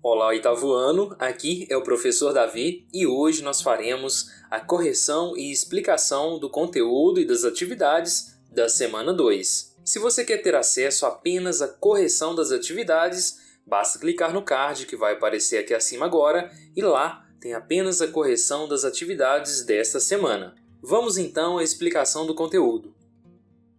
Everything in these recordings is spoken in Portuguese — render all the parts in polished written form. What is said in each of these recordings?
Olá, oitavo ano, aqui é o professor Davi e hoje nós faremos a correção e explicação do conteúdo e das atividades da semana 2. Se você quer ter acesso apenas à correção das atividades, basta clicar no card que vai aparecer aqui acima agora e lá tem apenas a correção das atividades desta semana. Vamos então à explicação do conteúdo.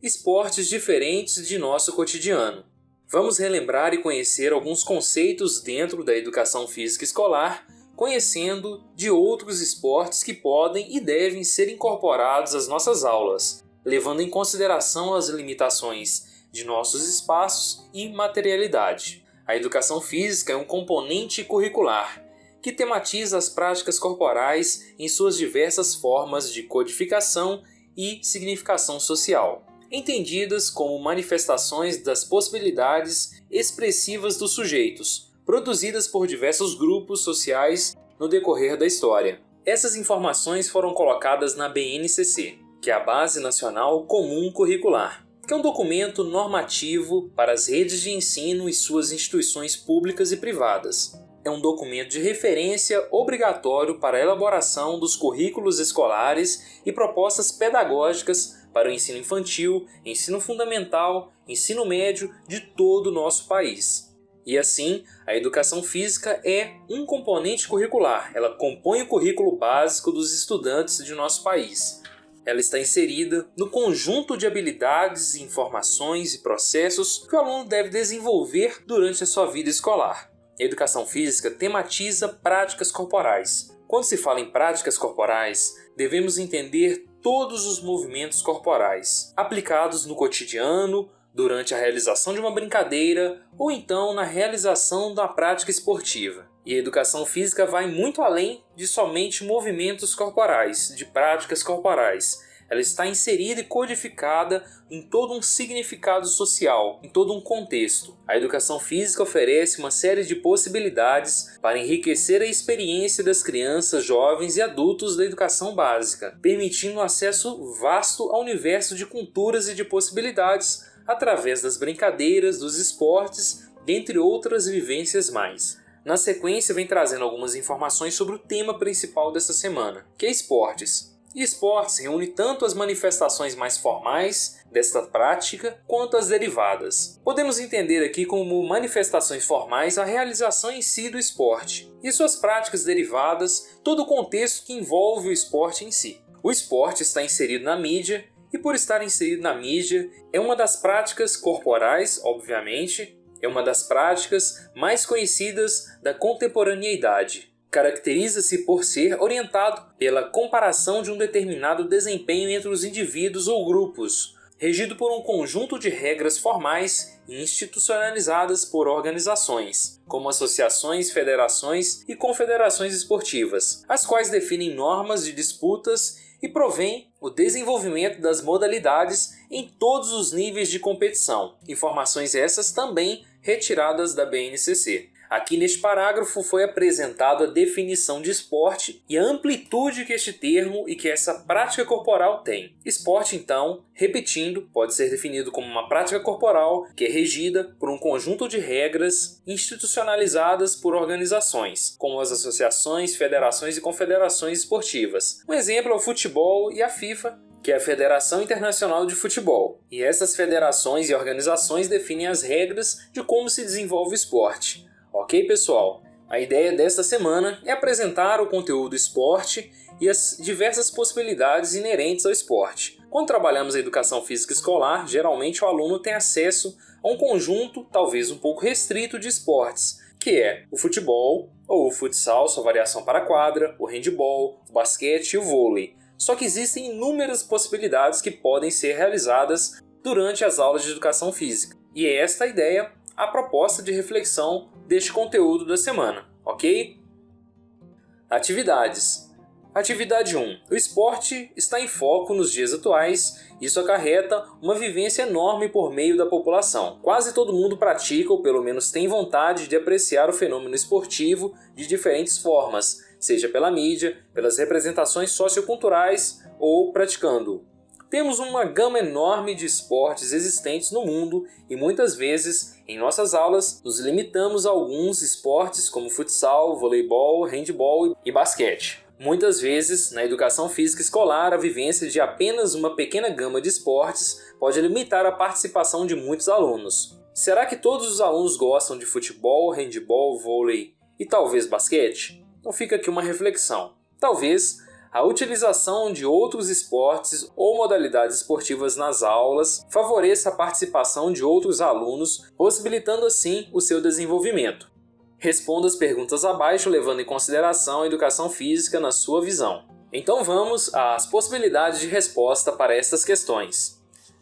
Esportes diferentes de nosso cotidiano. Vamos relembrar e conhecer alguns conceitos dentro da educação física escolar, conhecendo de outros esportes que podem e devem ser incorporados às nossas aulas, levando em consideração as limitações de nossos espaços e materialidade. A educação física é um componente curricular que tematiza as práticas corporais em suas diversas formas de codificação e significação social, entendidas como manifestações das possibilidades expressivas dos sujeitos, produzidas por diversos grupos sociais no decorrer da história. Essas informações foram colocadas na BNCC, que é a Base Nacional Comum Curricular, que é um documento normativo para as redes de ensino e suas instituições públicas e privadas. É um documento de referência obrigatório para a elaboração dos currículos escolares e propostas pedagógicas para o ensino infantil, ensino fundamental, ensino médio de todo o nosso país. E assim, a educação física é um componente curricular, ela compõe o currículo básico dos estudantes de nosso país. Ela está inserida no conjunto de habilidades, informações e processos que o aluno deve desenvolver durante a sua vida escolar. A educação física tematiza práticas corporais. Quando se fala em práticas corporais, devemos entender todos os movimentos corporais, aplicados no cotidiano, durante a realização de uma brincadeira ou então na realização da prática esportiva. E a educação física vai muito além de somente movimentos corporais, de práticas corporais. Ela está inserida e codificada em todo um significado social, em todo um contexto. A educação física oferece uma série de possibilidades para enriquecer a experiência das crianças, jovens e adultos da educação básica, permitindo um acesso vasto ao universo de culturas e de possibilidades através das brincadeiras, dos esportes, dentre outras vivências mais. Na sequência, vem trazendo algumas informações sobre o tema principal dessa semana, que é esportes. E esportes reúne tanto as manifestações mais formais desta prática quanto as derivadas. Podemos entender aqui como manifestações formais a realização em si do esporte e suas práticas derivadas, todo o contexto que envolve o esporte em si. O esporte está inserido na mídia e, por estar inserido na mídia, é uma das práticas corporais, obviamente, é uma das práticas mais conhecidas da contemporaneidade. Caracteriza-se por ser orientado pela comparação de um determinado desempenho entre os indivíduos ou grupos, regido por um conjunto de regras formais e institucionalizadas por organizações, como associações, federações e confederações esportivas, as quais definem normas de disputas e provém o desenvolvimento das modalidades em todos os níveis de competição. Informações essas também retiradas da BNCC. Aqui neste parágrafo foi apresentado a definição de esporte e a amplitude que este termo e que essa prática corporal tem. Esporte, então, repetindo, pode ser definido como uma prática corporal que é regida por um conjunto de regras institucionalizadas por organizações, como as associações, federações e confederações esportivas. Um exemplo é o futebol e a FIFA, que é a Federação Internacional de Futebol. E essas federações e organizações definem as regras de como se desenvolve o esporte. Ok, pessoal? A ideia desta semana é apresentar o conteúdo esporte e as diversas possibilidades inerentes ao esporte. Quando trabalhamos a educação física escolar, geralmente o aluno tem acesso a um conjunto, talvez um pouco restrito, de esportes, que é o futebol, ou o futsal, sua variação para a quadra, o handebol, o basquete e o vôlei. Só que existem inúmeras possibilidades que podem ser realizadas durante as aulas de educação física. E é esta a ideia, a proposta de reflexão deste conteúdo da semana, ok? Atividades. Atividade 1. O esporte está em foco nos dias atuais. Isso acarreta uma vivência enorme por meio da população. Quase todo mundo pratica ou pelo menos tem vontade de apreciar o fenômeno esportivo de diferentes formas, seja pela mídia, pelas representações socioculturais ou praticando-o. Temos uma gama enorme de esportes existentes no mundo e muitas vezes em nossas aulas, nos limitamos a alguns esportes como futsal, voleibol, handebol e basquete. Muitas vezes, na educação física escolar, a vivência de apenas uma pequena gama de esportes pode limitar a participação de muitos alunos. Será que todos os alunos gostam de futebol, handebol, vôlei e talvez basquete? Então fica aqui uma reflexão. Talvez a utilização de outros esportes ou modalidades esportivas nas aulas favoreça a participação de outros alunos, possibilitando assim o seu desenvolvimento. Responda as perguntas abaixo, levando em consideração a educação física na sua visão. Então vamos às possibilidades de resposta para estas questões.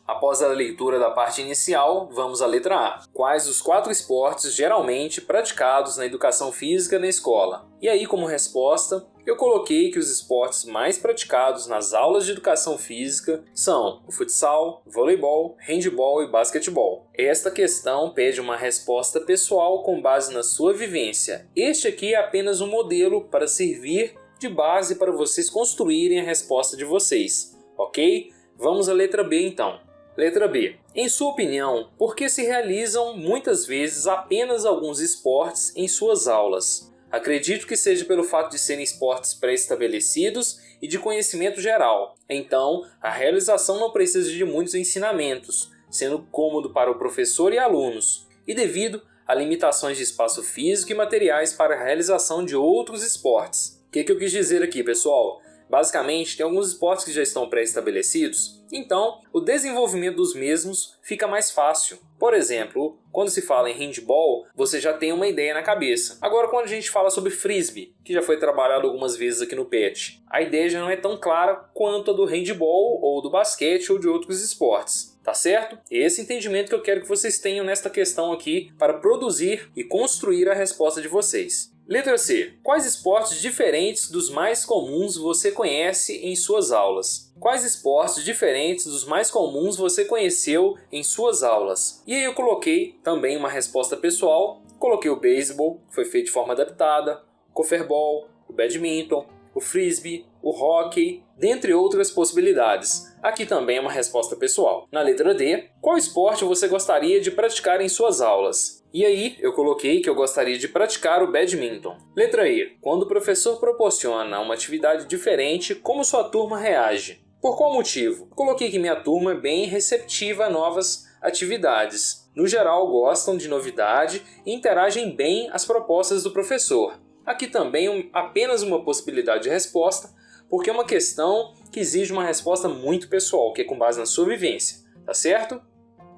Após a leitura da parte inicial, vamos à letra A. Quais os 4 esportes geralmente praticados na educação física na escola? E aí, como resposta, eu coloquei que os esportes mais praticados nas aulas de educação física são o futsal, voleibol, handebol e basquetebol. Esta questão pede uma resposta pessoal com base na sua vivência. Este aqui é apenas um modelo para servir de base para vocês construírem a resposta de vocês, ok? Vamos à letra B então. Letra B. Em sua opinião, por que se realizam muitas vezes apenas alguns esportes em suas aulas? Acredito que seja pelo fato de serem esportes pré-estabelecidos e de conhecimento geral. Então, a realização não precisa de muitos ensinamentos, sendo cômodo para o professor e alunos, e devido a limitações de espaço físico e materiais para a realização de outros esportes. O que eu quis dizer aqui, pessoal? Basicamente, tem alguns esportes que já estão pré-estabelecidos, então o desenvolvimento dos mesmos fica mais fácil. Por exemplo, quando se fala em handball, você já tem uma ideia na cabeça. Agora, quando a gente fala sobre frisbee, que já foi trabalhado algumas vezes aqui no PET, a ideia já não é tão clara quanto a do handball ou do basquete ou de outros esportes. Tá certo? Esse entendimento que eu quero que vocês tenham nesta questão aqui para produzir e construir a resposta de vocês. Letra C. Quais esportes diferentes dos mais comuns você conhece em suas aulas? Quais esportes diferentes dos mais comuns você conheceu em suas aulas? E aí eu coloquei também uma resposta pessoal. Coloquei o beisebol, que foi feito de forma adaptada, o coferbol, o badminton, o frisbee, o hóquei, dentre outras possibilidades. Aqui também é uma resposta pessoal. Na letra D, qual esporte você gostaria de praticar em suas aulas? E aí, eu coloquei que eu gostaria de praticar o badminton. Letra E. Quando o professor proporciona uma atividade diferente, como sua turma reage? Por qual motivo? Coloquei que minha turma é bem receptiva a novas atividades. No geral, gostam de novidade e interagem bem às propostas do professor. Aqui também apenas uma possibilidade de resposta, porque é uma questão que exige uma resposta muito pessoal, que é com base na sua vivência, tá certo?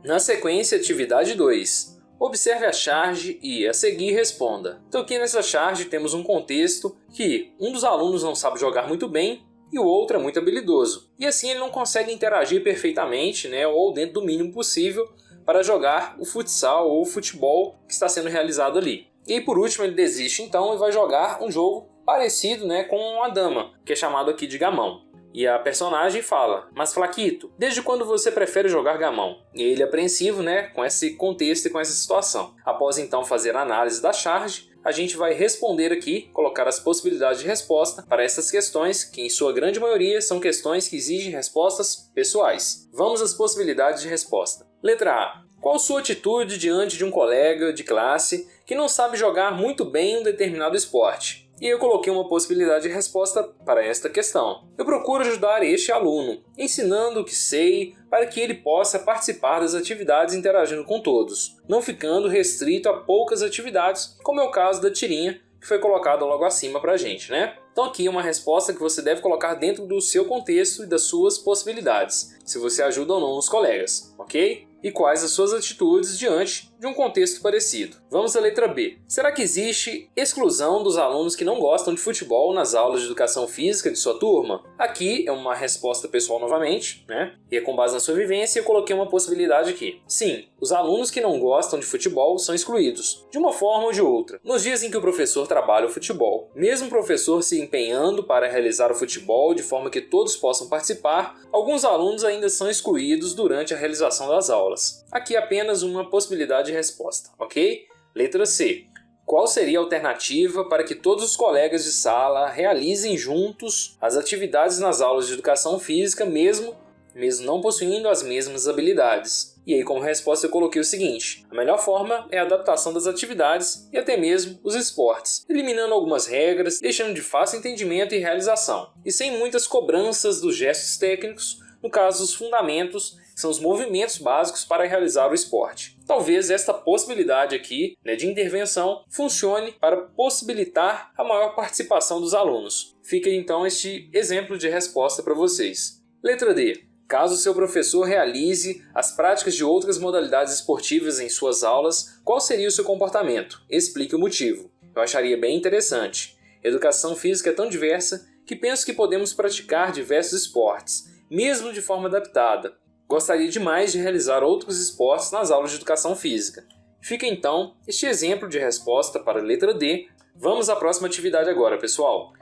Na sequência, atividade 2. Observe a charge e, a seguir, responda. Então aqui nessa charge temos um contexto que um dos alunos não sabe jogar muito bem e o outro é muito habilidoso. E assim ele não consegue interagir perfeitamente, ou dentro do mínimo possível, para jogar o futsal ou o futebol que está sendo realizado ali. E por último ele desiste então e vai jogar um jogo parecido com a dama, que é chamado aqui de gamão. E a personagem fala: mas Flaquito, desde quando você prefere jogar gamão? E ele é apreensivo com esse contexto e com essa situação. Após então fazer a análise da charge, a gente vai responder aqui, colocar as possibilidades de resposta para essas questões, que em sua grande maioria são questões que exigem respostas pessoais. Vamos às possibilidades de resposta. Letra A. Qual sua atitude diante de um colega de classe que não sabe jogar muito bem um determinado esporte? E eu coloquei uma possibilidade de resposta para esta questão. Eu procuro ajudar este aluno, ensinando o que sei para que ele possa participar das atividades interagindo com todos, não ficando restrito a poucas atividades, como é o caso da tirinha que foi colocada logo acima para a gente, Então aqui é uma resposta que você deve colocar dentro do seu contexto e das suas possibilidades, se você ajuda ou não os colegas, ok? E quais as suas atitudes diante de um contexto parecido. Vamos à letra B. Será que existe exclusão dos alunos que não gostam de futebol nas aulas de educação física de sua turma? Aqui é uma resposta pessoal novamente, E é com base na sua vivência eu coloquei uma possibilidade aqui. Sim, os alunos que não gostam de futebol são excluídos, de uma forma ou de outra. Nos dias em que o professor trabalha o futebol, mesmo o professor se empenhando para realizar o futebol de forma que todos possam participar, alguns alunos ainda são excluídos durante a realização das aulas. Aqui apenas uma possibilidade de resposta, ok? Letra C. Qual seria a alternativa para que todos os colegas de sala realizem juntos as atividades nas aulas de educação física, mesmo mesmo não possuindo as mesmas habilidades. E aí, como resposta, eu coloquei o seguinte: a melhor forma é a adaptação das atividades e até mesmo os esportes, eliminando algumas regras, deixando de fácil entendimento e realização, e sem muitas cobranças dos gestos técnicos, no caso, os fundamentos, que são os movimentos básicos para realizar o esporte. Talvez esta possibilidade aqui, de intervenção, funcione para possibilitar a maior participação dos alunos. Fica então este exemplo de resposta para vocês. Letra D. Caso seu professor realize as práticas de outras modalidades esportivas em suas aulas, qual seria o seu comportamento? Explique o motivo. Eu acharia bem interessante. Educação física é tão diversa que penso que podemos praticar diversos esportes, mesmo de forma adaptada. Gostaria demais de realizar outros esportes nas aulas de educação física. Fica então este exemplo de resposta para a letra D. Vamos à próxima atividade agora, pessoal.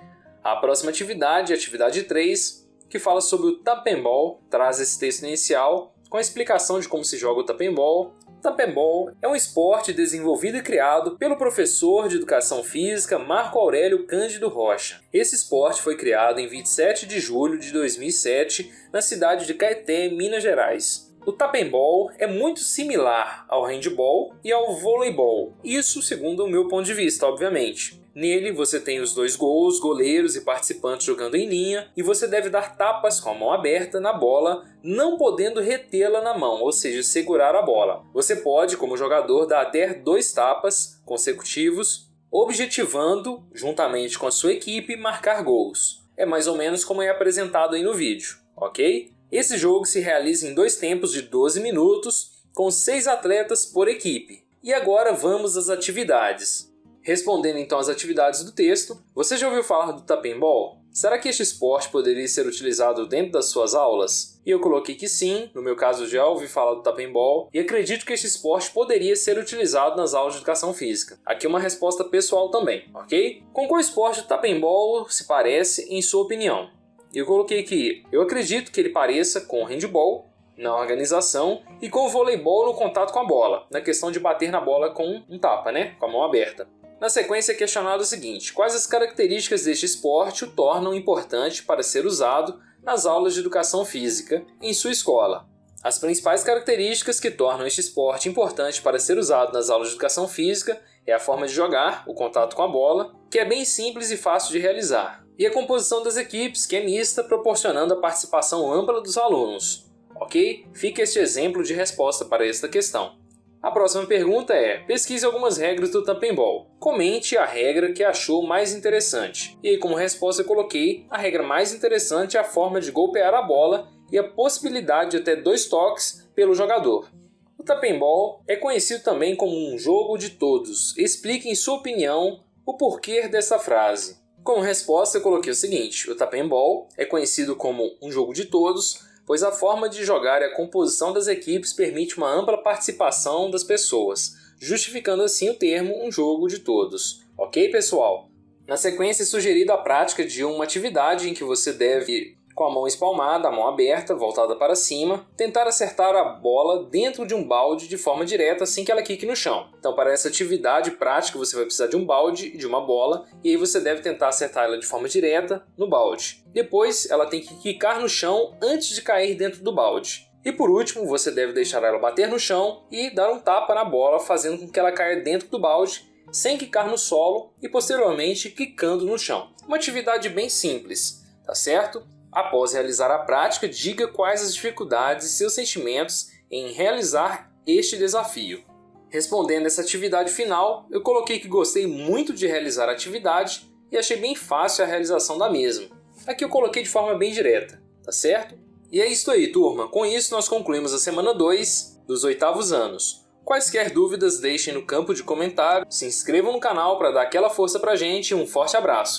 A próxima atividade é a atividade 3, que fala sobre o Tap-and-Ball, traz esse texto inicial com a explicação de como se joga o Tap-and-Ball. Tap-and-Ball é um esporte desenvolvido e criado pelo professor de Educação Física Marco Aurélio Cândido Rocha. Esse esporte foi criado em 27 de julho de 2007 na cidade de Caeté, Minas Gerais. O Tap-and-Ball é muito similar ao handball e ao voleibol, isso segundo o meu ponto de vista, obviamente. Nele você tem os dois goleiros e participantes jogando em linha, e você deve dar tapas com a mão aberta na bola, não podendo retê-la na mão, ou seja, segurar a bola. Você pode, como jogador, dar até 2 tapas consecutivos, objetivando, juntamente com a sua equipe, marcar gols. É mais ou menos como é apresentado aí no vídeo, ok? Esse jogo se realiza em 2 tempos de 12 minutos, com 6 atletas por equipe. E agora vamos às atividades. Respondendo então às atividades do texto, você já ouviu falar do Tap-and-Ball? Será que este esporte poderia ser utilizado dentro das suas aulas? E eu coloquei que sim, no meu caso já ouvi falar do Tap-and-Ball, e acredito que este esporte poderia ser utilizado nas aulas de educação física. Aqui uma resposta pessoal também, ok? Com qual esporte o Tap-and-Ball se parece em sua opinião? E eu coloquei que eu acredito que ele pareça com o handball, na organização, e com o voleibol no contato com a bola, na questão de bater na bola com um tapa, com a mão aberta. Na sequência é questionado o seguinte: quais as características deste esporte o tornam importante para ser usado nas aulas de educação física em sua escola? As principais características que tornam este esporte importante para ser usado nas aulas de educação física é a forma de jogar, o contato com a bola, que é bem simples e fácil de realizar, e a composição das equipes, que é mista, proporcionando a participação ampla dos alunos. Ok? Fica este exemplo de resposta para esta questão. A próxima pergunta é: pesquise algumas regras do Tap-and-Ball. Comente a regra que achou mais interessante. E aí, como resposta, eu coloquei: a regra mais interessante é a forma de golpear a bola e a possibilidade de até 2 toques pelo jogador. O Tap-and-Ball é conhecido também como um jogo de todos. Explique, em sua opinião, o porquê dessa frase. Como resposta, eu coloquei o seguinte: o Tap-and-Ball é conhecido como um jogo de todos, pois a forma de jogar e a composição das equipes permite uma ampla participação das pessoas, justificando assim o termo um jogo de todos. Ok, pessoal? Na sequência é sugerida a prática de uma atividade em que você deve, com a mão espalmada, a mão aberta, voltada para cima, tentar acertar a bola dentro de um balde de forma direta assim que ela quique no chão. Então, para essa atividade prática, você vai precisar de um balde e de uma bola, e aí você deve tentar acertar ela de forma direta no balde. Depois, ela tem que quicar no chão antes de cair dentro do balde. E por último, você deve deixar ela bater no chão e dar um tapa na bola, fazendo com que ela caia dentro do balde, sem quicar no solo e posteriormente quicando no chão. Uma atividade bem simples, tá certo? Após realizar a prática, diga quais as dificuldades e seus sentimentos em realizar este desafio. Respondendo essa atividade final, eu coloquei que gostei muito de realizar a atividade e achei bem fácil a realização da mesma. Aqui eu coloquei de forma bem direta, tá certo? E é isso aí, turma. Com isso nós concluímos a semana 2 dos 8º anos. Quaisquer dúvidas deixem no campo de comentário, se inscrevam no canal para dar aquela força pra gente e um forte abraço!